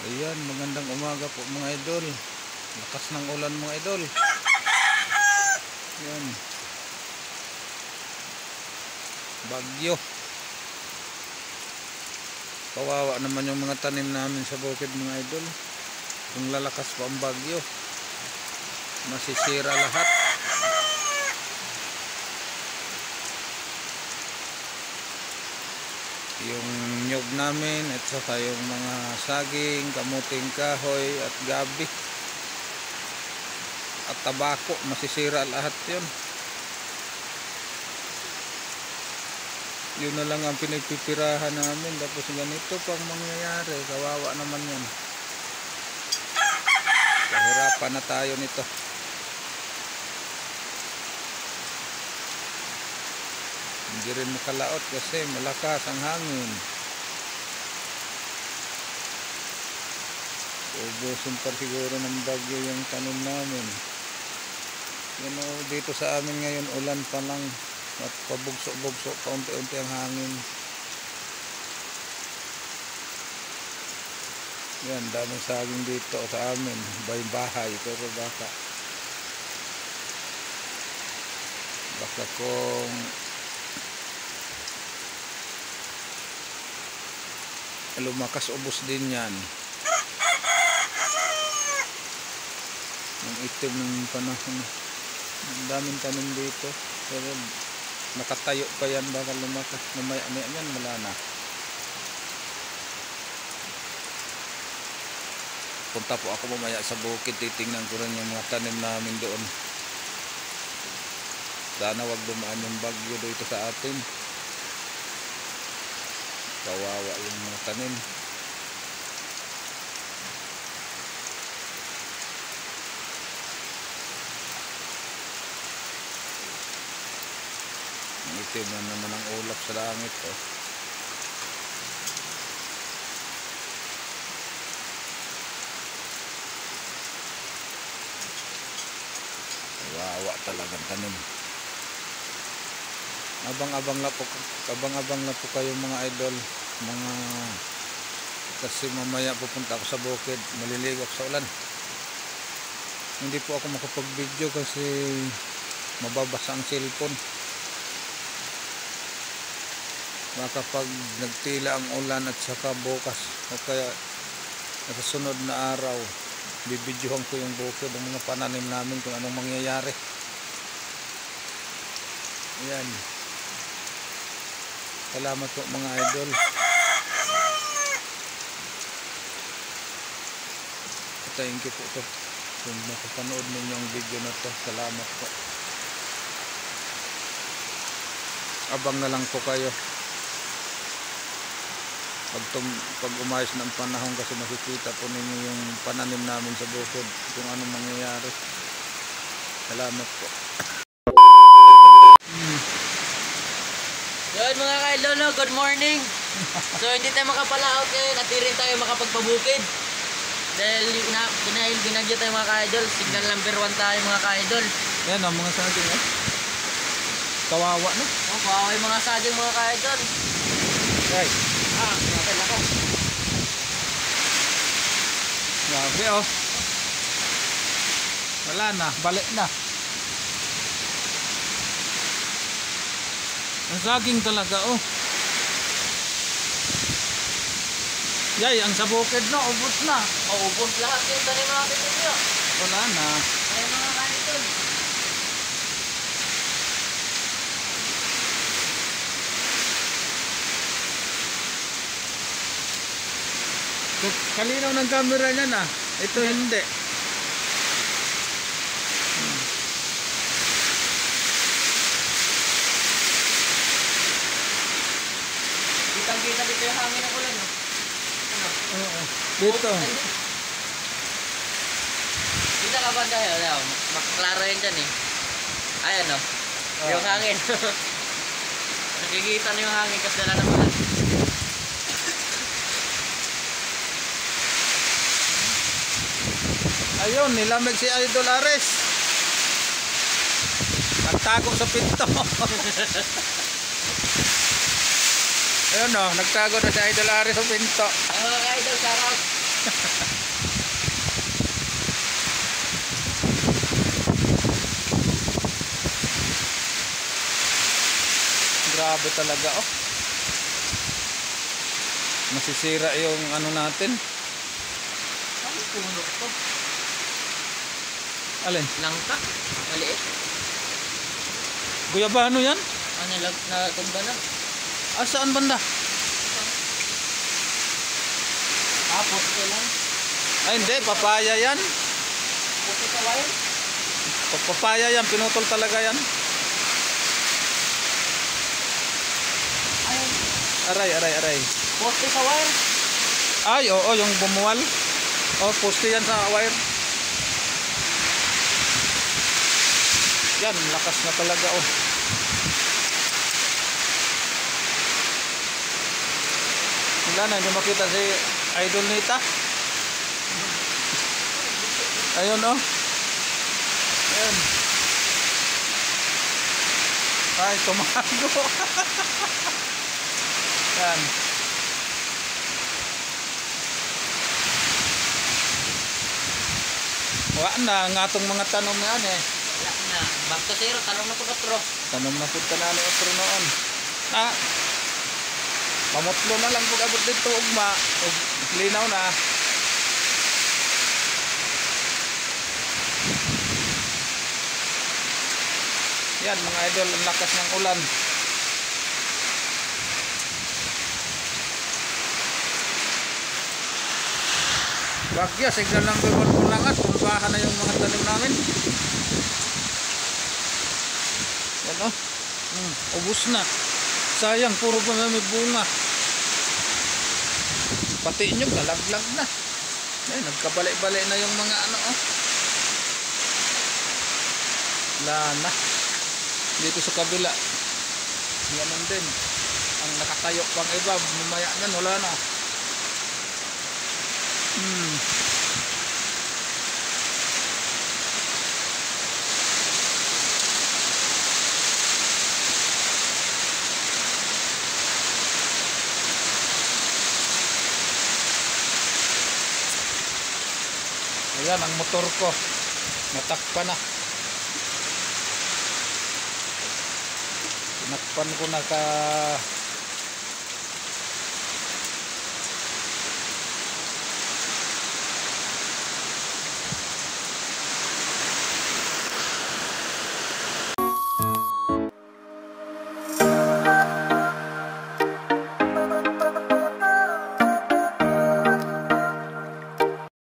Ayan, magandang umaga po mga idol. Lakas ng ulan mga idol. Ayan. Bagyo. Kawawa naman yung mga tanim namin sa bukid mga idol. Kung lalakas pa ang bagyo, masisira lahat. Yung nyog namin at saka yung mga saging, kamuting kahoy at gabi at tabako, masisira lahat yun. Yun na lang ang pinagpipirahan namin, tapos ganito pang mangyayari. Kawawa naman yan. Kahirapan na tayo nito. Hindi rin makalaot kasi malakas ang hangin. Ubusin pa siguro ng bagyo yung tanim namin. Yan o, dito sa amin ngayon ulan pa lang at pabugso-bugso pa unti-unti ang hangin. Yan, daming saging dito sa amin. Bahay, pero baka kung lumakas, ubos din yan. Ang itim ng panahon. Ang daming tanim dito, pero nakatayo pa yan, baka lumakas. Mamaya yan, wala na. Punta po ako mamaya sa bukid, titingnan ko rin yung mga tanim namin doon. Sana wag dumaan yung bagyo dito sa atin. Kawawa yung mga tanim. Itim na naman ang ulap sa langit oh. Kawawa talagang tanim. Abang-abang na po kayo mga idol, mga kasi mamaya pupunta ako sa bukid, maliligo ako sa ulan. Hindi po ako makapag-video kasi mababasa ang cellphone. Baka pag nagtila ang ulan at saka bukas o kaya sa sunod na araw, bibidyohan ko yung bukid, ang mga pananim namin kung anong mangyayari. Ayan. Salamat po mga idol. Thank you po to. Kung makapanood ninyo ang video na to, salamat po. Abang na lang po kayo. Pag umayos ng panahon kasi makikita po ninyo yung pananim namin sa bukid, kung anong mangyayari. Salamat po. Yun mga kaidol, good morning. So hindi tayo makapalaot ngayon at rin tayo makapagpabukid. Dahil binagyo tayo mga kaidol. Signal number 1 tayo mga kaidol. Yan ang mga saging eh. Kawawa no? Oh, kawawa yung mga saging mga kaidol. Right. Lako. Grabe oh. Wala na, balik na. Ang saging talaga oh. Yay, ang sa bukid no, ubos na. Ubos lahat yung tanim natin dito. Wala na. Ay mga kaidol. Kalinaw ng camera niya na. Ito hindi. Kitang-kita dito yung hangin ng ulan. Oo. Dito. Dito ka ba tayo? Makaklaro yan dyan eh. Ayan o. Yung hangin. Nakikita na yung hangin kasi dala ng ulan. Ayun, nilamig si Idol Ares. Nagtago sa pinto. Ayun o, nagtago na si Idol Ares sa pinto. Mga idol, shout out. Grabe talaga oh. Masisira yung ano natin. Ano puno to? Alin? Langka? Maliit? Guyabano yan? Ano natumba na? Ah, saan banda? Tapos ko lang. Ay hindi, papaya yan. Puti sa wire? Papaya yan, pinutol talaga yan. Ay, Aray. poste sa wire? Ay, oo, yung bumuwal. Oh, poste yan sa wire. Yan, lakas na talaga oh. Wala na, hindi makita si Idol Nita. Ayun oh. Ayan. Ay, tumago. Yan. Wala na, nga itong mga tanong na yan eh. Wala na. Back to zero. Tanong na po katro. Tanong na po ka na ni Otro noon. Ah, pamutlo na lang pag abot dito ugma. Ug linaw na. Yan mga idol, ang lakas ng ulan. Bagya, signal ng bibon pulangat. Tumbahan na yung mga tanim namin. Yan o. Ubus na. Sayang, puro pa may bunga. Pati nyo, galaglag na. Ay, nagkabalik-balik na yung mga ano o. Wala na. Dito sa kabila. Ganun din. Ang nakatayo pang iba, mamaya yan, wala na. Ayan ang motor ko. Natakpan na. Tinakpan ko na ka